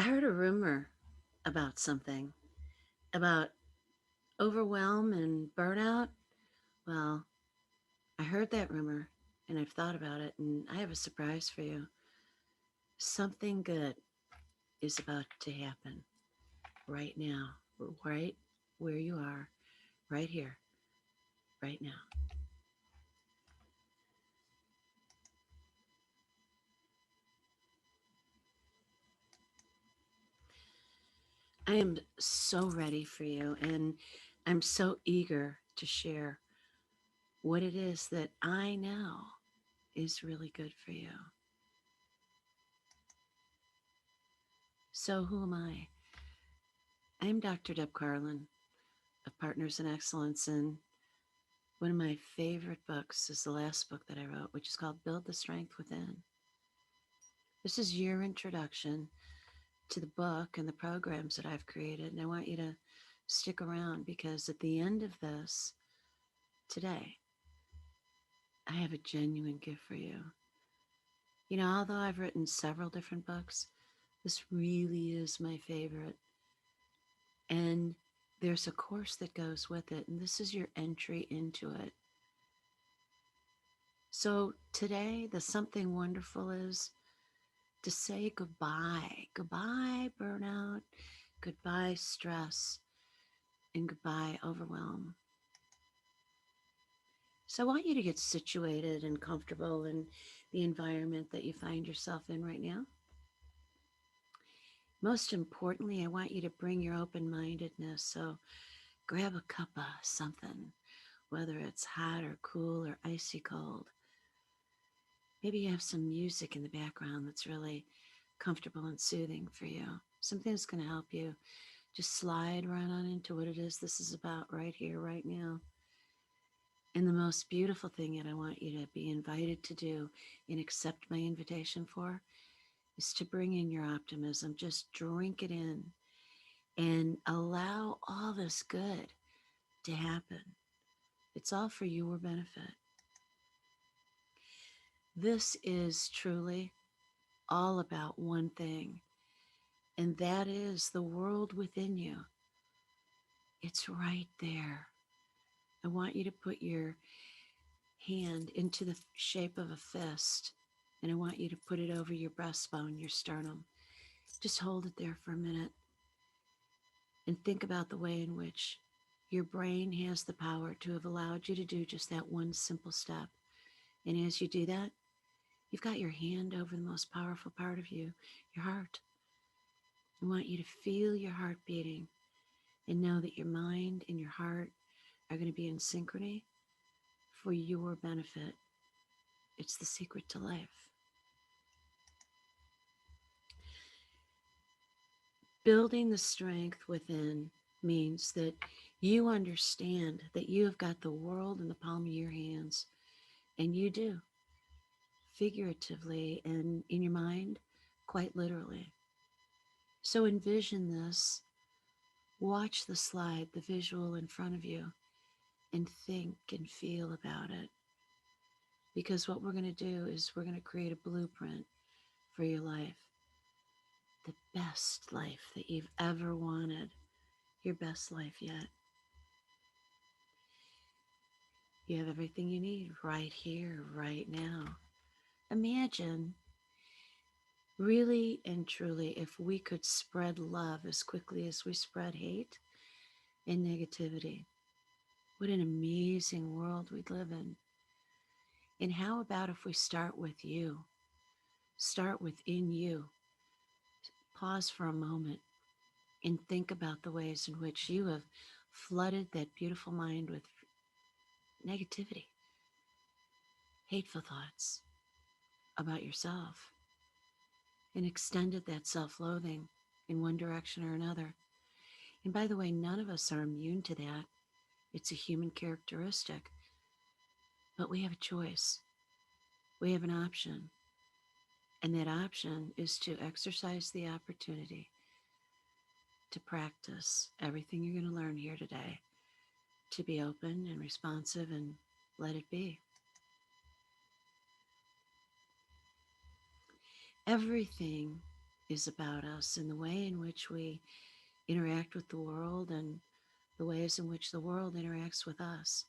heard a rumor about something about overwhelm and burnout. Well, I heard that rumor and I've thought about it, and I have a surprise for you. Something good is about to happen right now, right where you are, right here, right now. I am so ready for you, and I'm so eager to share what it is that I know is really good for you. So, who am I? I'm Dr. Deb Carlin of Partners in Excellence, and one of my favorite books is the last book that I wrote, which is called Build the Strength Within. This is your introduction to the book and the programs that I've created, and I want you to stick around because at the end of this today, I have a genuine gift for you. You know, although I've written several different books, this really is my favorite. And there's a course that goes with it, and this is your entry into it. So today, the something wonderful is to say goodbye. Goodbye, burnout. Goodbye, stress. And goodbye, overwhelm. So I want you to get situated and comfortable in the environment that you find yourself in right now. Most importantly, I want you to bring your open mindedness. So grab a cup of something, whether it's hot or cool or icy cold. Maybe you have some music in the background that's really comfortable and soothing for you. Something that's going to help you just slide right on into what it is this is about right here, right now. And the most beautiful thing that I want you to be invited to do and accept my invitation for is to bring in your optimism. Just drink it in and allow all this good to happen. It's all for your benefit. This is truly all about one thing, and that is the world within you. It's right there. I want you to put your hand into the shape of a fist, and I want you to put it over your breastbone, your sternum. Just hold it there for a minute and think about the way in which your brain has the power to have allowed you to do just that one simple step. And as you do that, you've got your hand over the most powerful part of you, your heart. I want you to feel your heart beating and know that your mind and your heart are going to be in synchrony for your benefit. It's the secret to life. Building the strength within means that you understand that you have got the world in the palm of your hands, and you do, figuratively and in your mind, quite literally. So envision this, watch the slide, the visual in front of you, and think and feel about it. Because what we're going to do is we're going to create a blueprint for your life, the best life that you've ever wanted, your best life yet. You have everything you need right here, right now. Imagine really and truly if we could spread love as quickly as we spread hate and negativity. What an amazing world we'd live in. And how about if we start with you? Start within you. Pause for a moment and think about the ways in which you have flooded that beautiful mind with negativity, hateful thoughts about yourself, and extended that self loathing in one direction or another. And by the way, none of us are immune to that. It's a human characteristic. But we have a choice, we have an option. And that option is to exercise the opportunity to practice everything you're going to learn here today, to be open and responsive and let it be. Everything is about us and the way in which we interact with the world and the ways in which the world interacts with us.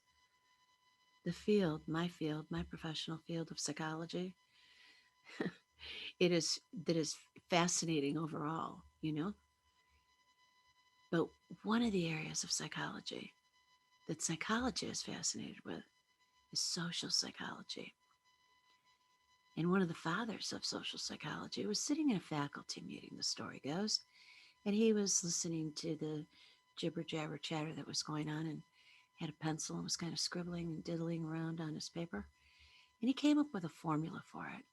Field, my professional field of psychology, it is that is fascinating overall, you know? But one of the areas of psychology that psychology is fascinated with is social psychology. And one of the fathers of social psychology was sitting in a faculty meeting, the story goes, and he was listening to the jibber jabber chatter that was going on and had a pencil and was kind of scribbling and diddling around on his paper. And he came up with a formula for it.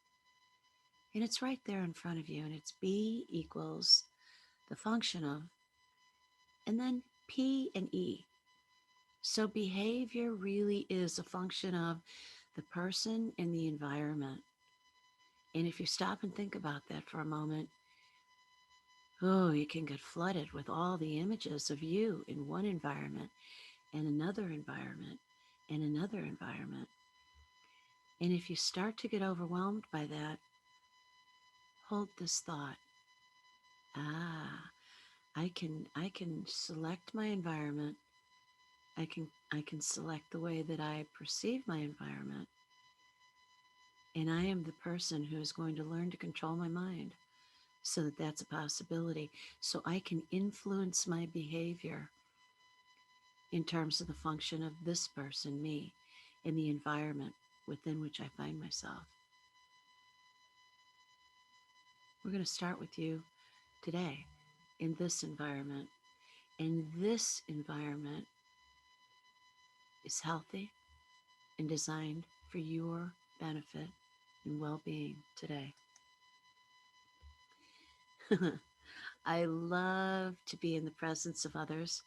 And it's right there in front of you. And it's B equals the function of, and then P and E. So behavior really is a function of the person and the environment. And if you stop and think about that for a moment, oh, you can get flooded with all the images of you in one environment and another environment and another environment. And if you start to get overwhelmed by that, hold this thought. Ah, I can select my environment. I can select the way that I perceive my environment. And I am the person who is going to learn to control my mind so that that's a possibility. So I can influence my behavior in terms of the function of this person, me, and the environment within which I find myself. We're going to start with you today in this environment. And this environment is healthy and designed for your benefit and well being today. I love to be in the presence of others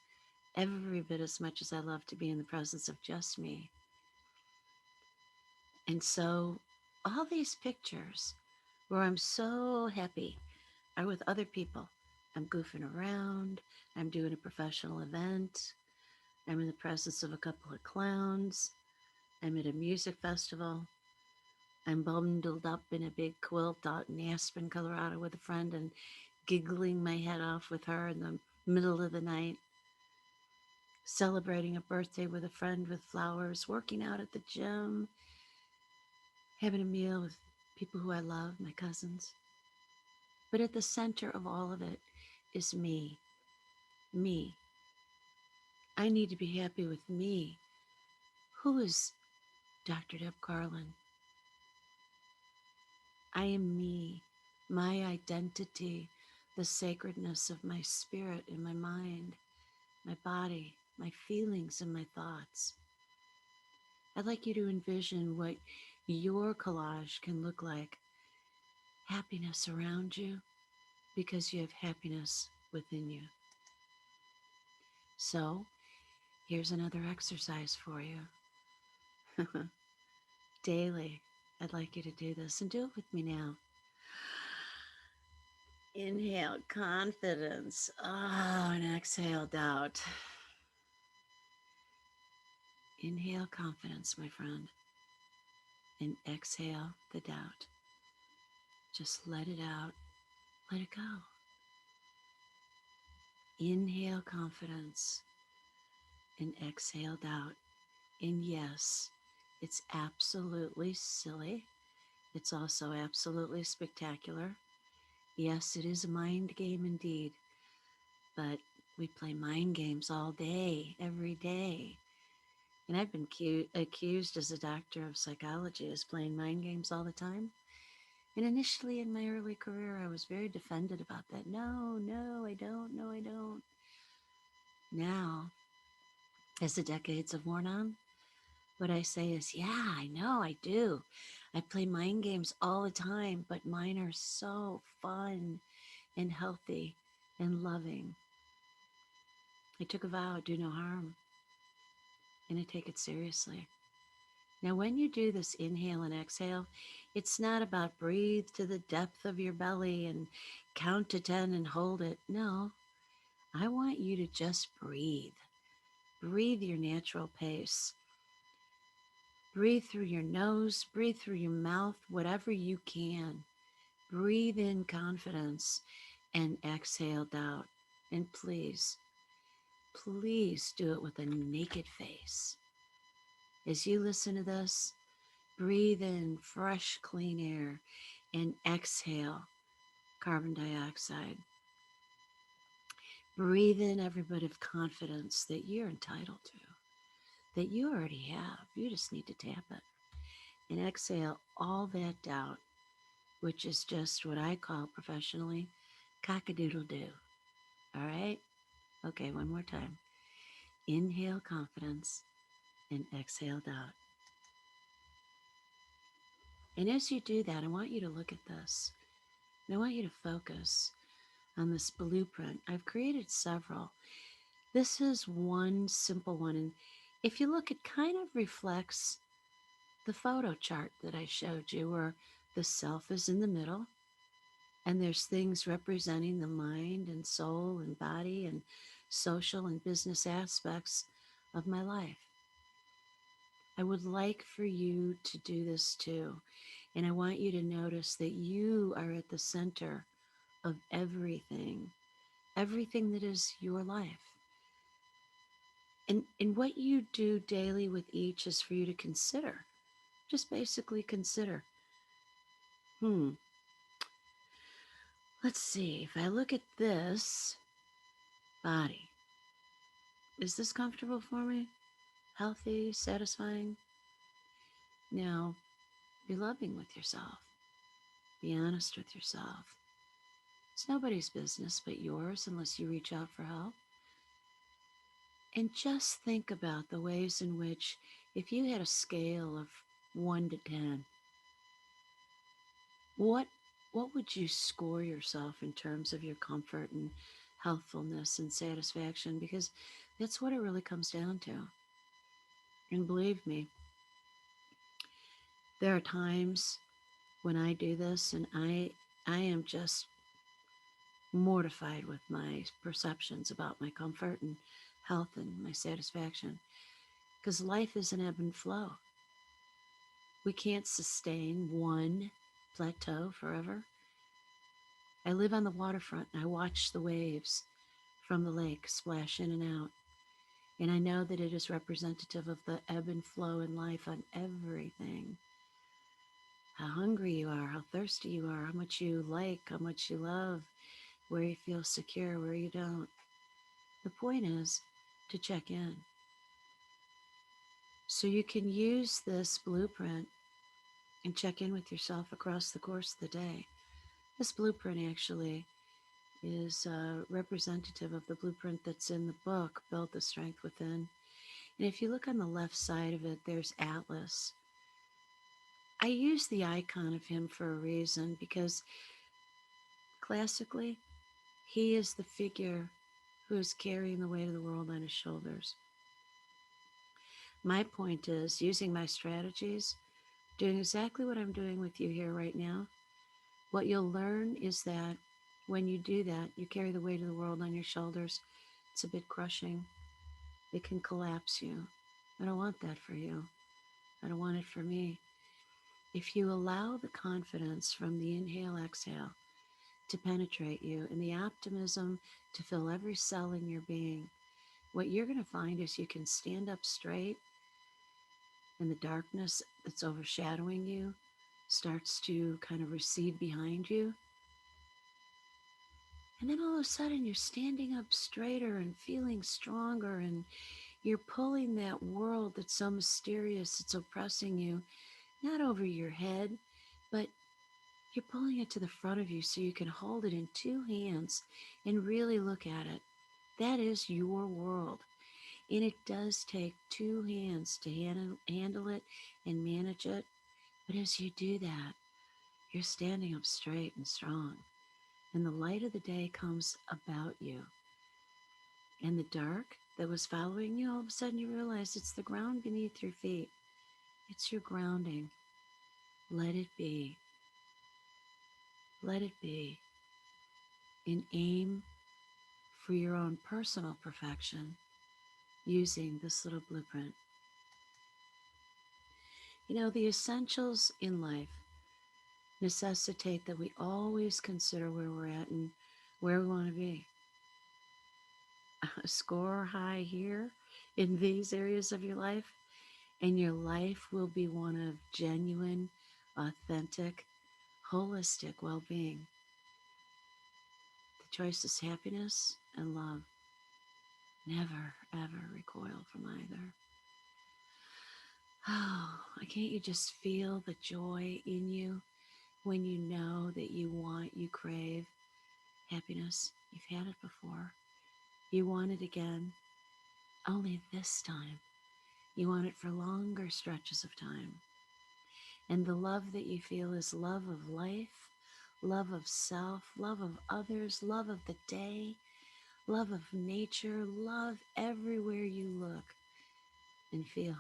every bit as much as I love to be in the presence of just me. And so, all these pictures where I'm so happy are with other people. I'm goofing around, I'm doing a professional event, I'm in the presence of a couple of clowns, I'm at a music festival, I'm bundled up in a big quilt out in Aspen, Colorado with a friend and giggling my head off with her in the middle of the night, celebrating a birthday with a friend with flowers, working out at the gym, having a meal with people who I love, my cousins. But at the center of all of it is me. Me. I need to be happy with me. Who is Dr. Deb Carlin? I am me, my identity, the sacredness of my spirit and my mind, my body, my feelings and my thoughts. I'd like you to envision what your collage can look like. Happiness around you because you have happiness within you. So, here's another exercise for you. Daily, I'd like you to do this and do it with me now. Inhale confidence. Oh, and exhale doubt. Inhale confidence, my friend, and exhale the doubt. Just let it out. Let it go. Inhale confidence and exhale doubt. And yes, it's absolutely silly. It's also absolutely spectacular. Yes, it is a mind game indeed, but we play mind games all day, every day. And I've been accused as a doctor of psychology as playing mind games all the time. And initially in my early career, I was very defended about that. No, no, I don't. No, I don't. Now, as the decades have worn on, what I say is, yeah, I know, I do. I play mind games all the time, but mine are so fun and healthy and loving. I took a vow, do no harm, and I take it seriously. Now, when you do this inhale and exhale, it's not about breathe to the depth of your belly and count to 10 and hold it. No, I want you to just breathe. Breathe your natural pace. Breathe through your nose, breathe through your mouth, whatever you can. Breathe in confidence and exhale doubt. And please, please do it with a naked face. As you listen to this, breathe in fresh, clean air and exhale carbon dioxide. Breathe in every bit of confidence that you're entitled to, that you already have. You just need to tap it. And exhale all that doubt, which is just what I call professionally cock-a-doodle doo. All right? Okay, one more time. Inhale confidence and exhale doubt. And as you do that, I want you to look at this. And I want you to focus on this blueprint. I've created several. This is one simple one. And if you look, it kind of reflects the photo chart that I showed you, where the self is in the middle, and there's things representing the mind and soul and body and social and business aspects of my life. I would like for you to do this too. And I want you to notice that you are at the center of everything, everything that is your life. And what you do daily with each is for you to consider. Just basically consider, hmm, let's see, if I look at this body, is this comfortable for me? Healthy, satisfying? Now, be loving with yourself. Be honest with yourself. It's nobody's business but yours unless you reach out for help. And just think about the ways in which, if you had a scale of 1 to 10, what what would you score yourself in terms of your comfort and healthfulness and satisfaction? Because that's what it really comes down to. And believe me, there are times when I do this and I am just mortified with my perceptions about my comfort and health and my satisfaction. Because life is an ebb and flow. We can't sustain one plateau forever. I live on the waterfront and I watch the waves from the lake splash in and out. And I know that it is representative of the ebb and flow in life on everything. How hungry you are, how thirsty you are, how much you like, how much you love, where you feel secure, where you don't. The point is to check in. So you can use this blueprint and check in with yourself across the course of the day. This blueprint actually is representative of the blueprint that's in the book, Build the Strength Within. And if you look on the left side of it, there's Atlas. I use the icon of him for a reason, because classically, he is the figure who is carrying the weight of the world on his shoulders. My point is using my strategies, doing exactly what I'm doing with you here right now. What you'll learn is that when you do that, you carry the weight of the world on your shoulders. It's a bit crushing. It can collapse you. I don't want that for you. I don't want it for me. If you allow the confidence from the inhale, exhale to penetrate you and the optimism to fill every cell in your being, what you're going to find is you can stand up straight, and the darkness that's overshadowing you starts to kind of recede behind you. And then all of a sudden you're standing up straighter and feeling stronger, and you're pulling that world that's so mysterious, it's oppressing you, not over your head, but you're pulling it to the front of you so you can hold it in two hands and really look at it. That is your world. And it does take two hands to handle it and manage it. But as you do that, you're standing up straight and strong. And the light of the day comes about you. And the dark that was following you, all of a sudden you realize it's the ground beneath your feet. It's your grounding. Let it be. Let it be. And aim for your own personal perfection using this little blueprint. You know, the essentials in life necessitate that we always consider where we're at and where we want to be. Score high here in these areas of your life, and your life will be one of genuine, authentic, holistic well being. The choice is happiness and love. Never, ever recoil from either. Oh, can't you just feel the joy in you when you know that you want, you crave happiness? You've had it before. You want it again, only this time. You want it for longer stretches of time. And the love that you feel is love of life, love of self, love of others, love of the day, love of nature, love everywhere you look and feel.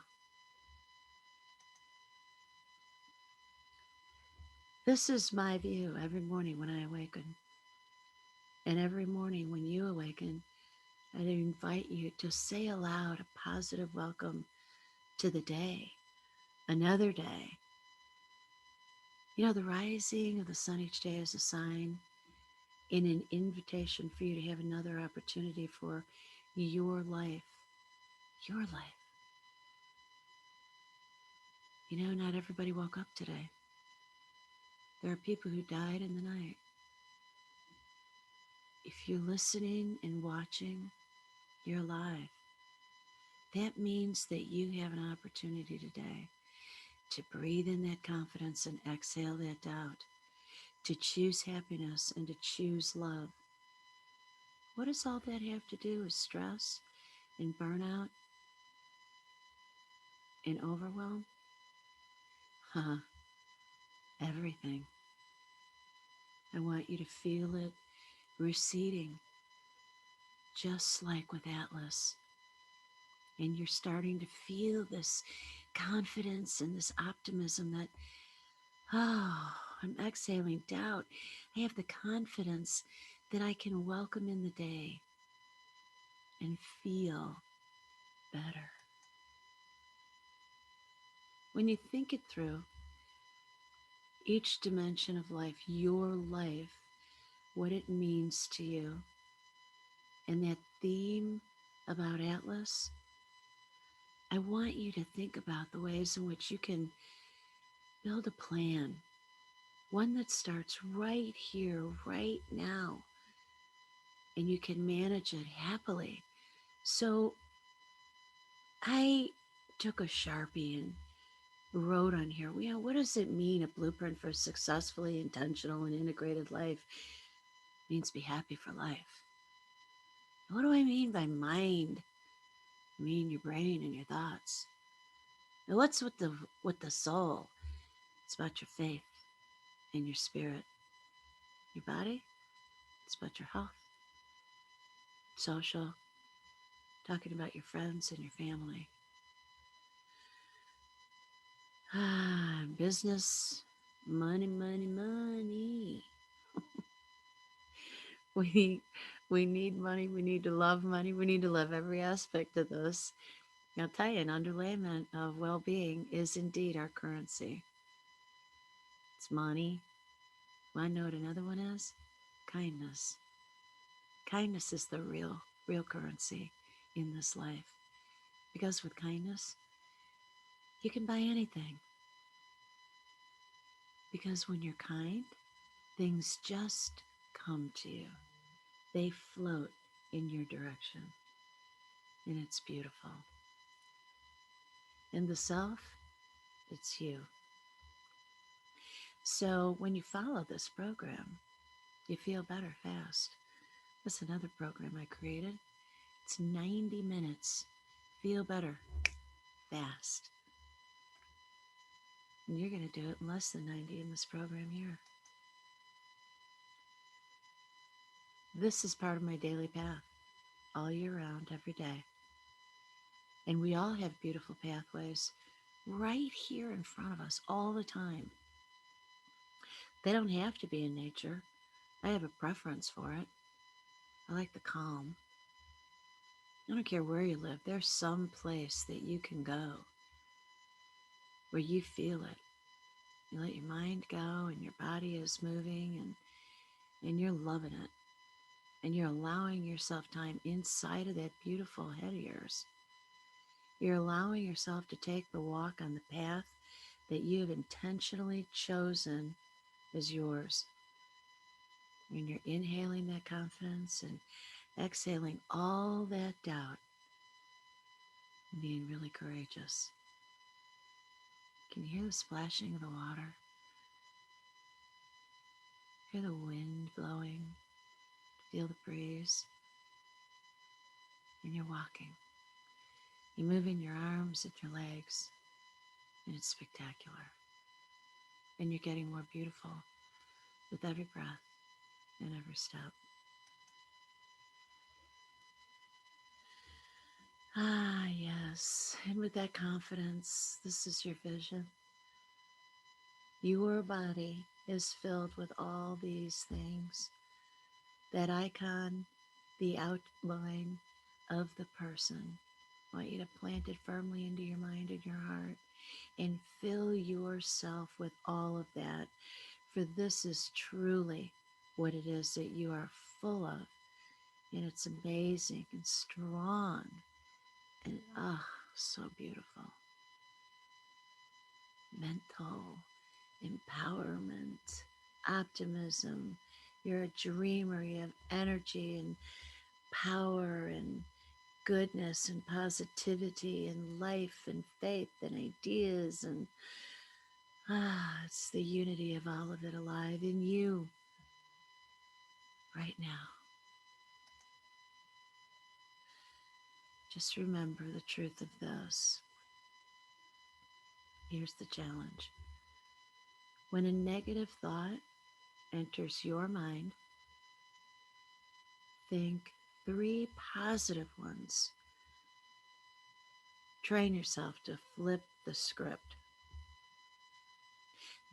This is my view every morning when I awaken. And every morning when you awaken, I invite you to say aloud a positive welcome to the day, another day. You know, the rising of the sun each day is a sign and an invitation for you to have another opportunity for your life. Your life. You know, not everybody woke up today. There are people who died in the night. If you're listening and watching, you're alive. That means that you have an opportunity today to breathe in that confidence and exhale that doubt, to choose happiness and to choose love. What does all that have to do with stress and burnout and overwhelm? Huh, everything. I want you to feel it receding, just like with Atlas. And you're starting to feel this confidence and this optimism that, oh, I'm exhaling doubt. I have the confidence that I can welcome in the day and feel better. When you think it through, each dimension of life, your life, what it means to you, and that theme about Atlas, I want you to think about the ways in which you can build a plan, one that starts right here, right now, and you can manage it happily. So I took a Sharpie and wrote on here, you know, what does it mean, a blueprint for a successfully intentional and integrated life? It means be happy for life. What do I mean by mind? I mean your brain and your thoughts. Now what's with the soul? It's about your faith and your spirit. Your body, it's about your health. Social, talking about your friends and your family. Business, money, money, money. We we need money. We need to love money. We need to love every aspect of this. I'll tell you, an underlayment of well-being is indeed our currency. It's money. Want to know what another one is? Kindness. Kindness is the real currency in this life. Because with kindness, you can buy anything. Because when you're kind, things just come to you. They float in your direction. And it's beautiful. And the self, it's you. So when you follow this program, you feel better fast. That's another program I created. It's 90 minutes. Feel better fast. And you're going to do it in less than 90 in this program here. This is part of my daily path, all year round, every day. And we all have beautiful pathways right here in front of us all the time. They don't have to be in nature. I have a preference for it. I like the calm. I don't care where you live. There's some place that you can go where you feel it. You let your mind go and your body body is moving and you're loving it. And you're allowing yourself time inside of that beautiful head of yours. You're allowing yourself to take the walk on the path that you have intentionally chosen as yours. And you're inhaling that confidence and exhaling all that doubt and being really courageous. Can you hear the splashing of the water? Hear the wind blowing? Feel the breeze? And you're walking. You're moving your arms and your legs, and it's spectacular. And you're getting more beautiful with every breath and every step. Ah, yes. And with that confidence, this is your vision. Your body is filled with all these things. That icon, the outline of the person. I want you to plant it firmly into your mind and your heart and fill yourself with all of that. For this is truly what it is that you are full of. And it's amazing and strong and so beautiful. Mental empowerment, optimism. You're a dreamer. You have energy and power and goodness and positivity and life and faith and ideas and it's the unity of all of it alive in you right now. Just remember the truth of this. Here's the challenge. When a negative thought enters your mind, think 3 positive ones. Train yourself to flip the script.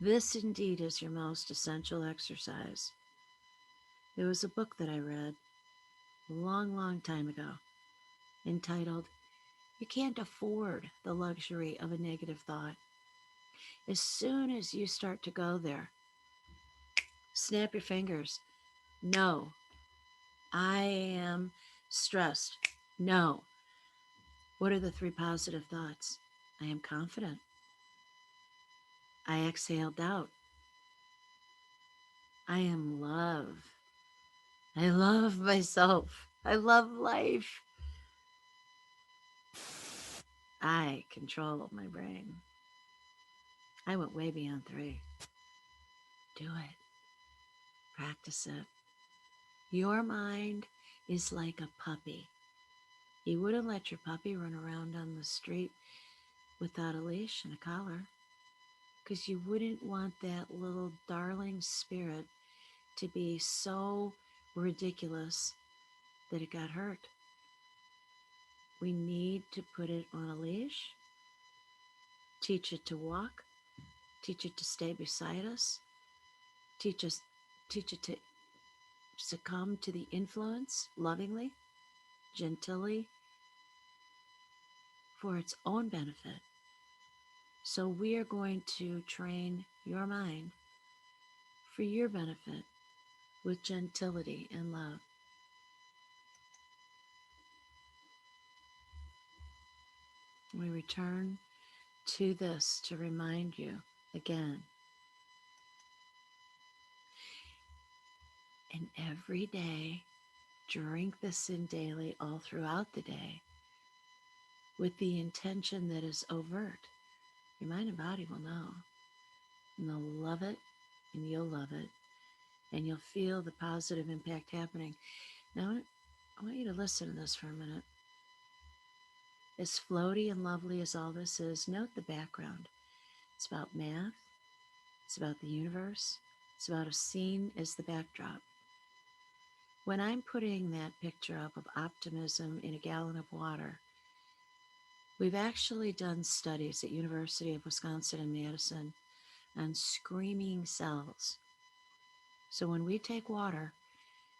This indeed is your most essential exercise. There was a book that I read a long, long time ago entitled, You Can't Afford the Luxury of a Negative Thought. As soon as you start to go there, snap your fingers. No, I am stressed. No. What are the 3 positive thoughts? I am confident. I exhale doubt. I am love. I love myself. I love life. I control my brain. I went way beyond 3. Do it. Practice it. Your mind is like a puppy. You wouldn't let your puppy run around on the street without a leash and a collar because you wouldn't want that little darling spirit to be so ridiculous that it got hurt. We need to put it on a leash, teach it to walk, teach it to stay beside us, teach it to succumb to the influence lovingly, gentilly, for its own benefit. So we are going to train your mind for your benefit with gentility and love. We return to this to remind you again. And every day, drink this in daily all throughout the day with the intention that is overt. Your mind and body will know. And they'll love it, and you'll love it. And you'll feel the positive impact happening. Now, I want you to listen to this for a minute. As floaty and lovely as all this is, note the background. It's about math. It's about the universe. It's about a scene as the backdrop. When I'm putting that picture up of optimism in a gallon of water, we've actually done studies at University of Wisconsin in Madison on screaming cells. So when we take water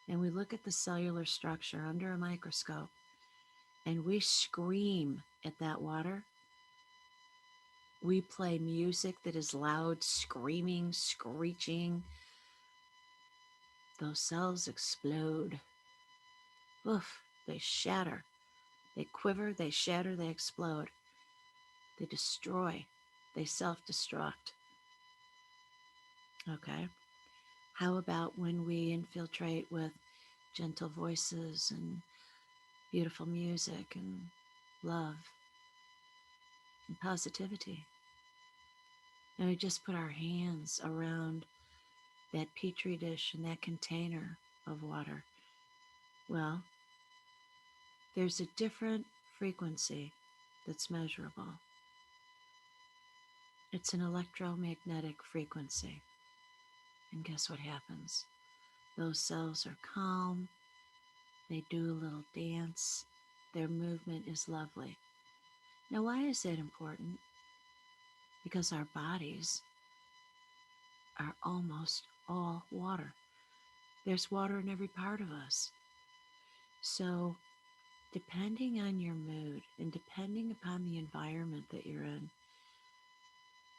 and we look at the cellular structure under a microscope and we scream at that water, We play music that is loud, screaming, screeching. Those cells explode. Oof, they shatter. They quiver, they shatter, they explode. They destroy. They self destruct. Okay. How about when we infiltrate with gentle voices and beautiful music and love and positivity? And we just put our hands around that petri dish and that container of water. Well, there's a different frequency that's measurable. It's an electromagnetic frequency. And guess what happens? Those cells are calm, they do a little dance, their movement is lovely. Now, why is that important? Because our bodies are almost all water. There's water in every part of us. So, depending on your mood and depending upon the environment that you're in,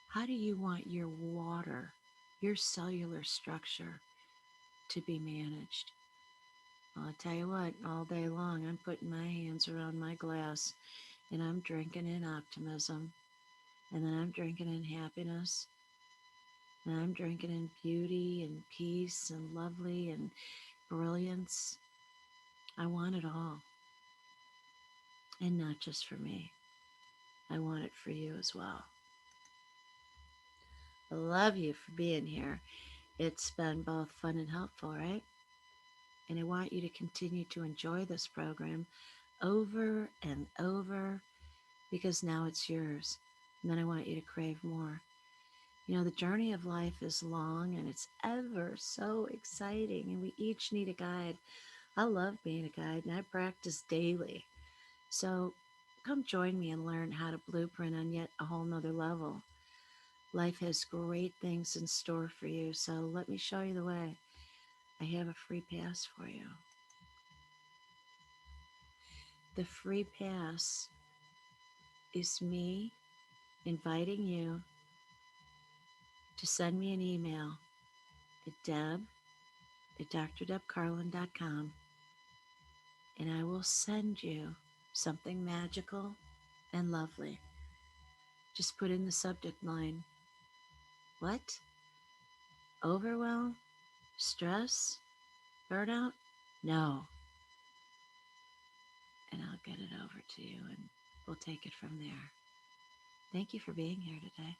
how do you want your water, your cellular structure to be managed? Well, I'll tell you what, all day long, I'm putting my hands around my glass and I'm drinking in optimism, and then I'm drinking in happiness, and I'm drinking in beauty and peace and lovely and brilliance. I want it all, and not just for me. I want it for you as well. I love you for being here. It's been both fun and helpful, right? And I want you to continue to enjoy this program over and over because now it's yours. And then I want you to crave more. You know, the journey of life is long and it's ever so exciting, and we each need a guide. I love being a guide and I practice daily. So come join me and learn how to blueprint on yet a whole nother level. Life has great things in store for you, so let me show you the way. I have a free pass for you. The free pass is me inviting you to send me an email at deb@drdebcarlin.com, and I will send you something magical and lovely. Just put in the subject line, what? Overwhelm? Stress? Burnout? No. And I'll get it over to you and we'll take it from there. Thank you for being here today.